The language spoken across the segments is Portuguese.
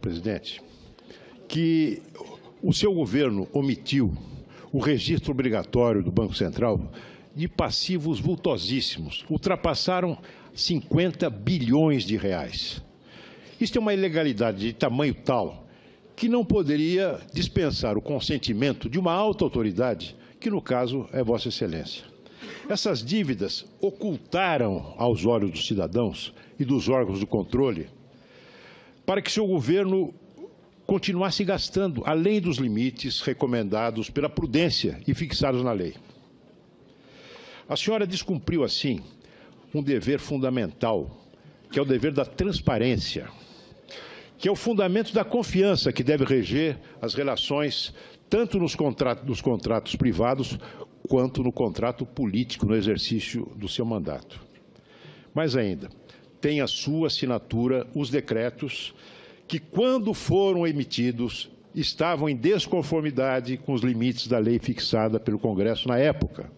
Presidente, que o seu governo omitiu o registro obrigatório do Banco Central de passivos vultosíssimos, ultrapassaram 50 bilhões de reais. Isto é uma ilegalidade de tamanho tal que não poderia dispensar o consentimento de uma alta autoridade, que no caso é Vossa Excelência. Essas dívidas ocultaram aos olhos dos cidadãos e dos órgãos do controle para que seu governo continuasse gastando além dos limites recomendados pela prudência e fixados na lei. A senhora descumpriu, assim, um dever fundamental, que é o dever da transparência, que é o fundamento da confiança que deve reger as relações tanto nos contratos privados quanto no contrato político no exercício do seu mandato. Mais ainda, tem a sua assinatura os decretos que, quando foram emitidos, estavam em desconformidade com os limites da lei fixada pelo Congresso na época.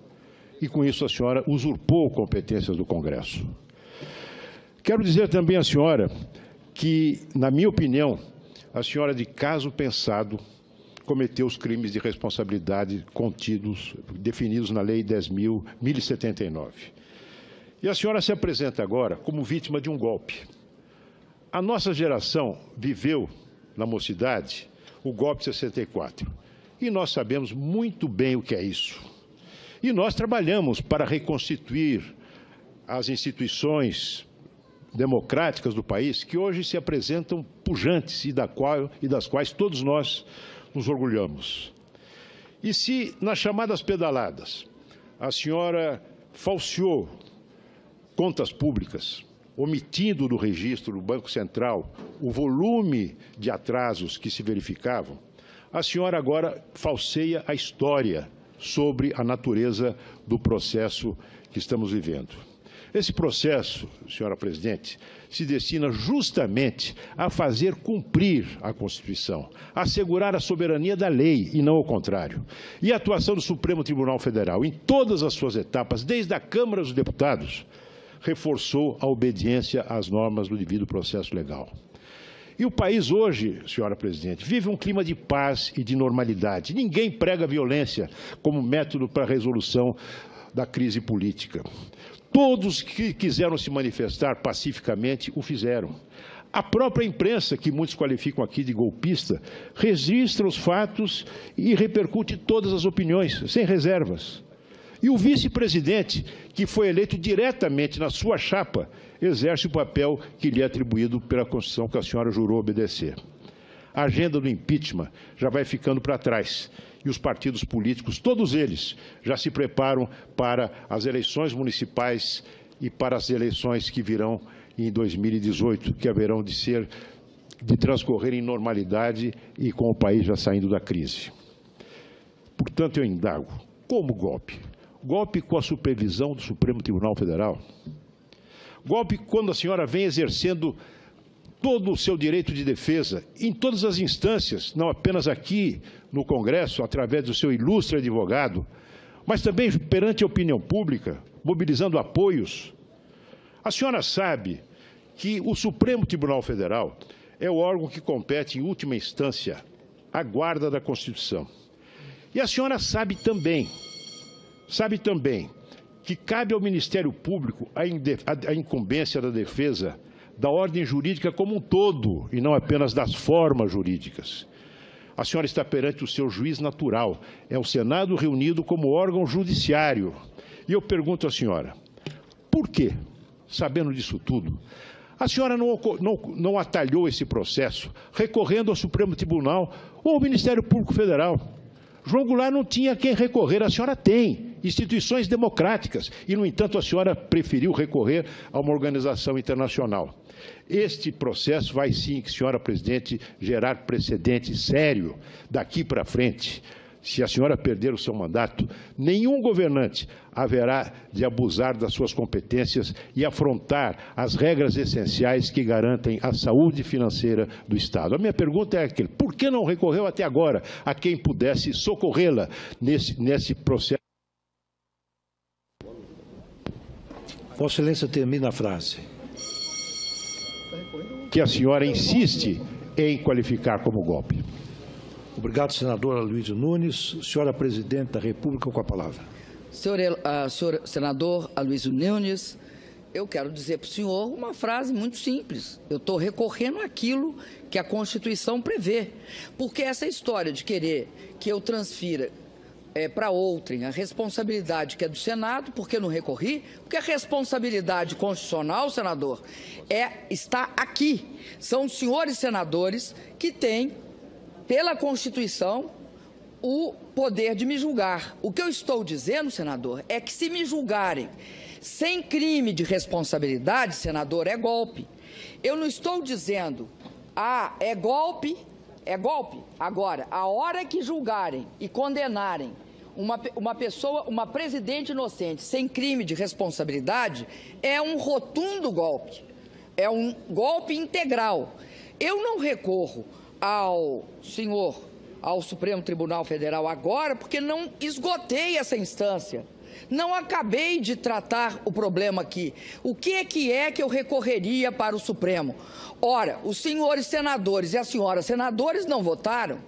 E, com isso, a senhora usurpou competências do Congresso. Quero dizer também à senhora que, na minha opinião, a senhora, de caso pensado, cometeu os crimes de responsabilidade definidos na Lei 10.079. E a senhora se apresenta agora como vítima de um golpe. A nossa geração viveu, na mocidade, o golpe de 64. E nós sabemos muito bem o que é isso. E nós trabalhamos para reconstituir as instituições democráticas do país, que hoje se apresentam pujantes e das quais todos nós nos orgulhamos. E se, nas chamadas pedaladas, a senhora falseou contas públicas, omitindo do registro do Banco Central o volume de atrasos que se verificavam, a senhora agora falseia a história sobre a natureza do processo que estamos vivendo. Esse processo, senhora Presidente, se destina justamente a fazer cumprir a Constituição, a assegurar a soberania da lei e não o contrário. E a atuação do Supremo Tribunal Federal, em todas as suas etapas, desde a Câmara dos Deputados, reforçou a obediência às normas do devido processo legal. E o país hoje, senhora Presidente, vive um clima de paz e de normalidade. Ninguém prega violência como método para a resolução da crise política. Todos que quiseram se manifestar pacificamente o fizeram. A própria imprensa, que muitos qualificam aqui de golpista, registra os fatos e repercute todas as opiniões, sem reservas. E o vice-presidente, que foi eleito diretamente na sua chapa, exerce o papel que lhe é atribuído pela Constituição que a senhora jurou obedecer. A agenda do impeachment já vai ficando para trás e os partidos políticos, todos eles, já se preparam para as eleições municipais e para as eleições que virão em 2018, que haverão de transcorrer em normalidade e com o país já saindo da crise. Portanto, eu indago, como golpe? Golpe com a supervisão do Supremo Tribunal Federal? Golpe quando a senhora vem exercendo todo o seu direito de defesa em todas as instâncias, não apenas aqui no Congresso, através do seu ilustre advogado, mas também perante a opinião pública, mobilizando apoios. A senhora sabe que o Supremo Tribunal Federal é o órgão que compete, em última instância, à guarda da Constituição. E a senhora sabe também que cabe ao Ministério Público a incumbência da defesa da ordem jurídica como um todo, e não apenas das formas jurídicas. A senhora está perante o seu juiz natural, é o Senado reunido como órgão judiciário. E eu pergunto à senhora, por quê, sabendo disso tudo, a senhora não atalhou esse processo, recorrendo ao Supremo Tribunal ou ao Ministério Público Federal? João Goulart não tinha quem recorrer, a senhora tem instituições democráticas e, no entanto, a senhora preferiu recorrer a uma organização internacional. Este processo vai sim, senhora Presidente, gerar precedente sério daqui para frente. Se a senhora perder o seu mandato, nenhum governante haverá de abusar das suas competências e afrontar as regras essenciais que garantem a saúde financeira do Estado. A minha pergunta é aquela: por que não recorreu até agora a quem pudesse socorrê-la nesse processo? Vossa Excelência termina a frase. Que a senhora insiste em qualificar como golpe. Obrigado, senador Aloysio Nunes. Senhora Presidente da República, com a palavra. Senhor senador Aloysio Nunes, eu quero dizer para o senhor uma frase muito simples. Eu estou recorrendo àquilo que a Constituição prevê. Porque essa história de querer que eu transfira para outrem a responsabilidade que é do Senado, porque não recorri, porque a responsabilidade constitucional, senador, está aqui. São os senhores senadores que têm, pela Constituição, o poder de me julgar. O que eu estou dizendo, senador, é que se me julgarem sem crime de responsabilidade, senador, é golpe. Eu não estou dizendo, é golpe, é golpe. Agora, a hora que julgarem e condenarem uma pessoa, uma presidente inocente, sem crime de responsabilidade, é um rotundo golpe. É um golpe integral. Eu não recorro ao Supremo Tribunal Federal agora, porque não esgotei essa instância. Não acabei de tratar o problema aqui. O que é que eu recorreria para o Supremo? Ora, os senhores senadores e as senhoras senadores não votaram.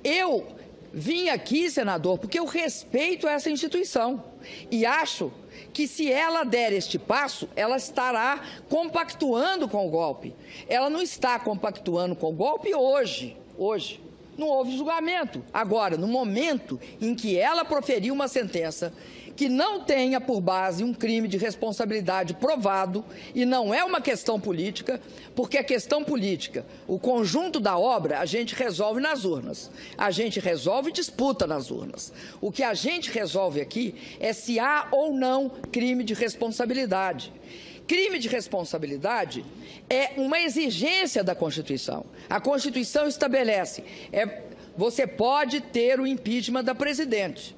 Eu vim aqui, senador, porque eu respeito essa instituição e acho que se ela der este passo, ela estará compactuando com o golpe. Ela não está compactuando com o golpe hoje. Não houve julgamento. Agora, no momento em que ela proferiu uma sentença que não tenha por base um crime de responsabilidade provado, e não é uma questão política, porque a questão política, o conjunto da obra, a gente resolve nas urnas. A gente resolve disputa nas urnas. O que a gente resolve aqui é se há ou não crime de responsabilidade. Crime de responsabilidade é uma exigência da Constituição. A Constituição estabelece, você pode ter o impeachment da presidente,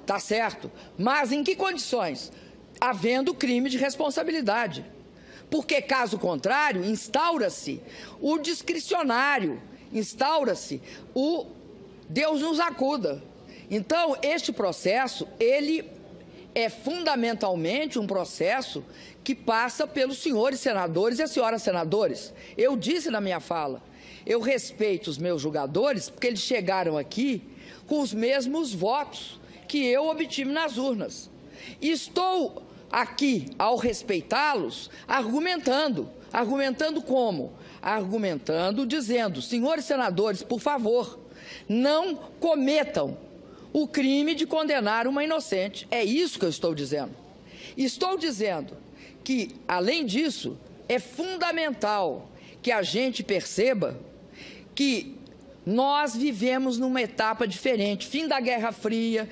tá certo? Mas em que condições? Havendo crime de responsabilidade. Porque, caso contrário, instaura-se o discricionário, instaura-se o Deus nos acuda. Então, este processo, ele é fundamentalmente um processo que passa pelos senhores senadores e as senhoras senadores. Eu disse na minha fala, eu respeito os meus julgadores porque eles chegaram aqui com os mesmos votos que eu obtive nas urnas. E estou aqui, ao respeitá-los, argumentando. Argumentando como? Argumentando, dizendo, senhores senadores, por favor, não cometam o crime de condenar uma inocente. É isso que eu estou dizendo. Estou dizendo que, além disso, é fundamental que a gente perceba que nós vivemos numa etapa diferente. Fim da Guerra Fria,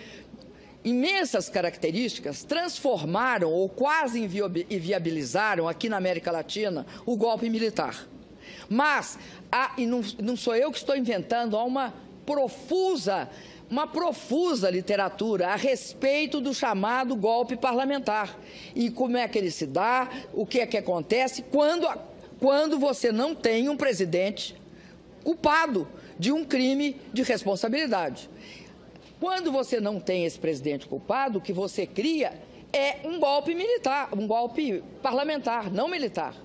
imensas características transformaram ou quase inviabilizaram aqui na América Latina o golpe militar. Mas, e não sou eu que estou inventando, há uma profusa literatura a respeito do chamado golpe parlamentar. E como é que ele se dá, o que é que acontece quando você não tem um presidente culpado de um crime de responsabilidade. Quando você não tem esse presidente culpado, o que você cria é um golpe militar, um golpe parlamentar, não militar.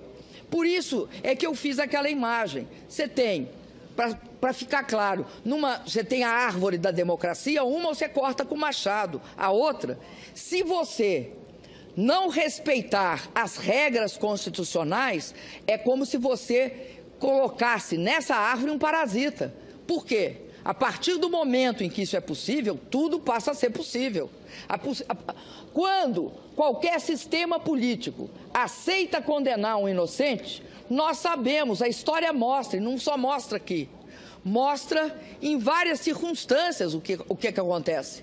Por isso é que eu fiz aquela imagem. Você tem, para ficar claro, você tem a árvore da democracia, uma você corta com machado, a outra, se você não respeitar as regras constitucionais, é como se você colocasse nessa árvore um parasita. Por quê? A partir do momento em que isso é possível, tudo passa a ser possível. Quando qualquer sistema político aceita condenar um inocente, nós sabemos, a história mostra, e não só mostra aqui, mostra em várias circunstâncias o que acontece.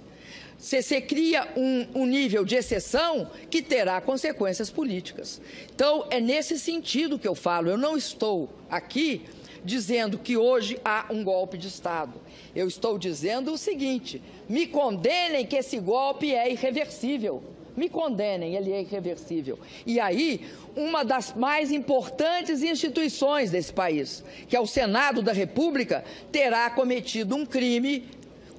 Você cria um nível de exceção que terá consequências políticas. Então, é nesse sentido que eu falo. Eu não estou aqui dizendo que hoje há um golpe de Estado. Eu estou dizendo o seguinte, me condenem que esse golpe é irreversível. Me condenem, ele é irreversível. E aí, uma das mais importantes instituições desse país, que é o Senado da República, terá cometido um crime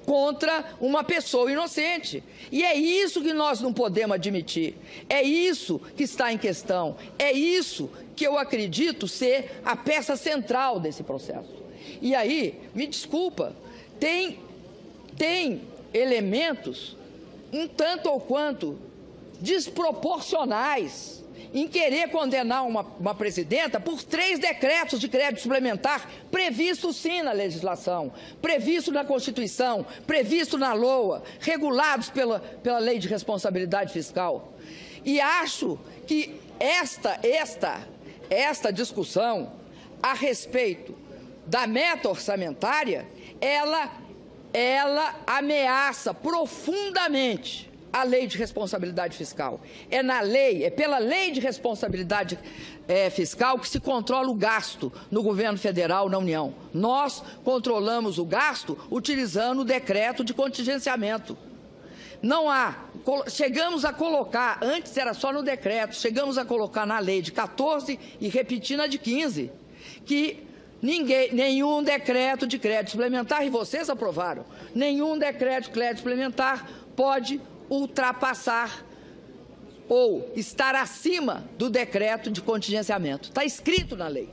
contra uma pessoa inocente. E é isso que nós não podemos admitir. É isso que está em questão. É isso que eu acredito ser a peça central desse processo. E aí, me desculpa, tem elementos um tanto ou quanto desproporcionais em querer condenar uma presidenta por 3 decretos de crédito suplementar, previsto sim na legislação, previsto na Constituição, previsto na LOA, regulados pela Lei de Responsabilidade Fiscal. E acho que esta discussão a respeito da meta orçamentária, ela ameaça profundamente a Lei de Responsabilidade Fiscal. É pela Lei de Responsabilidade Fiscal que se controla o gasto no governo federal, na União. Nós controlamos o gasto utilizando o decreto de contingenciamento. Não há. Chegamos a colocar, antes era só no decreto, chegamos a colocar na lei de 14 e repetir na de 15, que nenhum decreto de crédito suplementar, e vocês aprovaram, nenhum decreto de crédito suplementar pode ultrapassar ou estar acima do decreto de contingenciamento. Está escrito na lei.